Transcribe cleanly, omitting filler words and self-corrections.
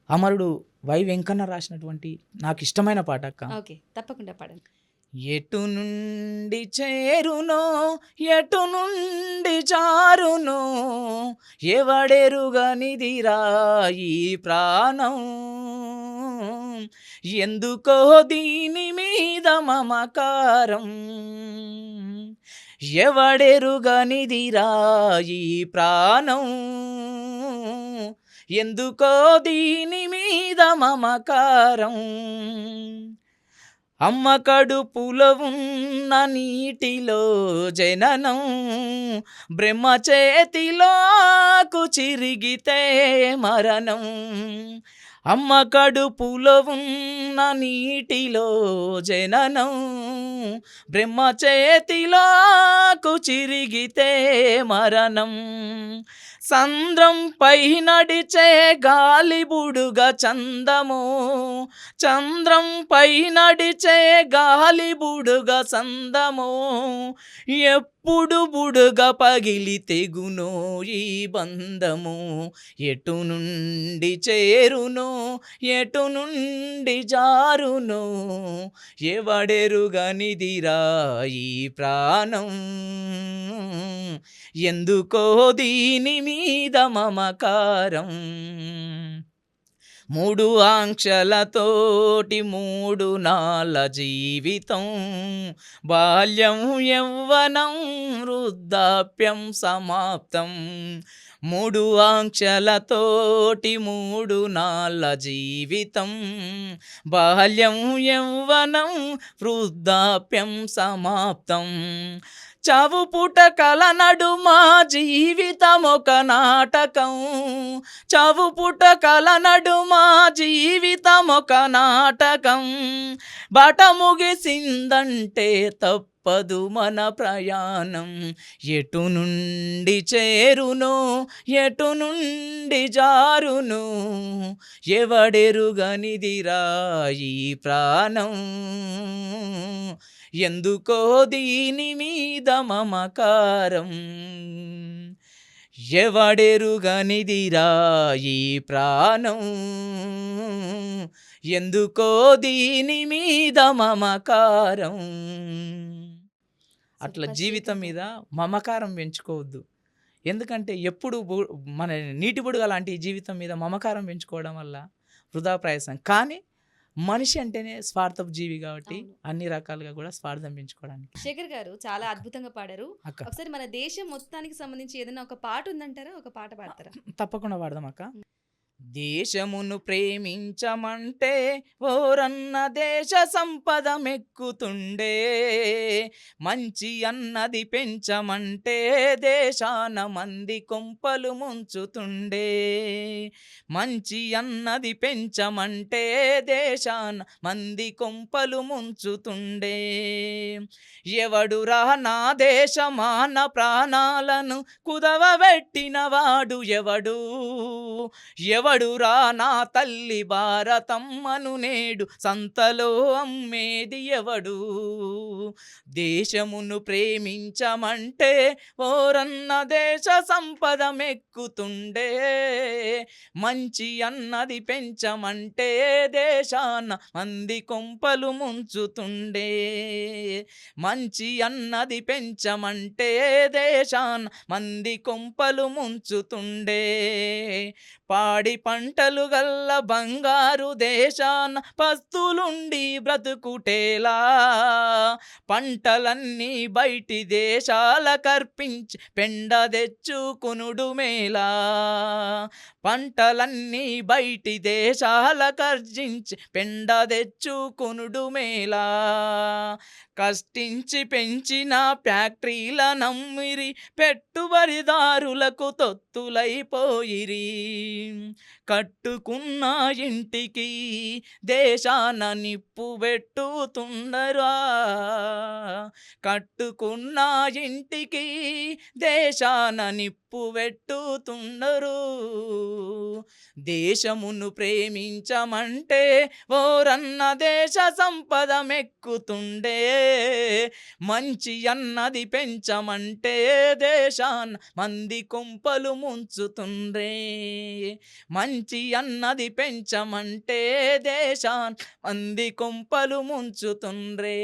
అమరుడు why Venkanna రాసినటువంటి నాకు ఇష్టమైన పాట అక్క. ఓకే, తప్పకుండా పాడండి. ఎటు నుండి చేరునో ఎటు నుండి జారునో ఎవడెరుగనిదిరా ఈ ప్రాణం, ఎందుకో దీని మీద మమకారం, ఎవడెరుగనిదిరా ఈ ప్రాణం, ఎందుకో దీని మీద మమకారం, అమ్మ కడుపులో ఉన్న నీటిలో జననం, బ్రహ్మ చేతిలోకు చిరిగితే మరణం, అమ్మ కడుపులో ఉన్న నీటిలో జననం, బ్రహ్మ చేతిలోకు చిరిగితే మరణం, సంద్రంపై నడిచే గాలిబుడుగ చందము, చంద్రంపై నడిచే గాలిబుడుగ చందము, ఎప్పుడు బుడుగ పగిలి తెగునో ఈ బంధము, ఎటు నుండి చేరునో ఎటు నుండి జారునో ఎవడెరుగనిదిరా ఈ ప్రాణం, ఎందుకో దీని మీద మమకారం, మూడు ఆంక్షలతోటి మూడు నాళ్ళ జీవితం, బాల్యం యవ్వనం వృద్ధాప్యం సమాప్తం, మూడు ఆంక్షలతోటి మూడు నాళ్ళ జీవితం, బాల్యం యవ్వనం వృద్ధాప్యం సమాప్తం, చావు పుటకల నడుమ జీవితం ఒక నాటకం, చావు పుటకల నడుమ జీవితం ఒక నాటకం, బాట ముగిసిందంటే తప్పదు మన ప్రయాణం, ఎటు నుండి చేరునో ఎటు నుండి జారునో ఎవడెరుగనిదిరా ఈ ప్రాణం, ఎందుకో దీని మీద మమకారం, ఎవడెరుగనిదిరా ఈ ప్రాణం, ఎందుకో దీని మీద మమకారం. అట్లా జీవితం మీద మమకారం పెంచుకోవద్దు. ఎందుకంటే ఎప్పుడు మన నీటి బుడుగ లాంటి జీవితం మీద మమకారం పెంచుకోవడం వల్ల వృధా ప్రయాసం. కానీ మనిషి అంటేనే స్వార్థపు జీవి కాబట్టి అన్ని రకాలుగా కూడా స్వార్థం పెంచుకోవడానికి. శేఖర్ గారు చాలా అద్భుతంగా పాడారు. అక్క ఒకసారి మన దేశం మొత్తానికి సంబంధించి ఏదైనా ఒక పాట ఉందంటారా? ఒక పాట పాడతారా? తప్పకుండా పాడదాం అక్క. దేశమును ప్రేమించమంటే ఓరన్న దేశ సంపద మెక్కుతుండే, మంచి అన్నది పెంచమంటే దేశాన మంది కొంపలు ముంచుతుండే, మంచి అన్నది పెంచమంటే దేశాన మంది కొంపలు ముంచుతుండే, ఎవడురా నా దేశమాన ప్రాణాలను కుదవబెట్టినవాడు ఎవడు, ఎవడురా నా తల్లి భారతమ్మను నేడు సంతలో అమ్మేది ఎవడు, దేశమును ప్రేమించమంటే ఓరన్న దేశ సంపద మెక్కుతుండే, మంచి అన్నది పెంచమంటే దేశాన మంది కొంపలు ముంచుతుండే, మంచి అన్నది పెంచమంటే దేశాన మంది కొంపలు ముంచుతుండే, పాడి పంటలు గల్ల బంగారు దేశాన పస్తులుండి బ్రతుకుటేలా, పంటలన్నీ బయటి దేశాల కర్పించి పెండ తెచ్చుకునుడు మేలా, పంటలన్నీ బయటి దేశాల కర్జించి పెండ తెచ్చుకునుడు మేలా, కష్టించి పెంచిన ఫ్యాక్టరీల నమ్మిరి పెట్టుబడిదారులకు తొత్తులైపోయిరి, కట్టుకున్న ఇంటికి దేశాన నిప్పు పెట్టుతుండరా, కట్టుకున్న ఇంటికి దేశాన నిప్పు పెట్టుతుండరు, దేశమును ప్రేమించమంటే ఓరన్న దేశ సంపద మెక్కుతుండే, మంచి అన్నది పెంచమంటే దేశాన మంది కొంపలు ముంచుతుండ్రే, మంచి పెంచి అన్నది పెంచమంటే దేశాన్ మంది కొంపలు ముంచుతుండ్రే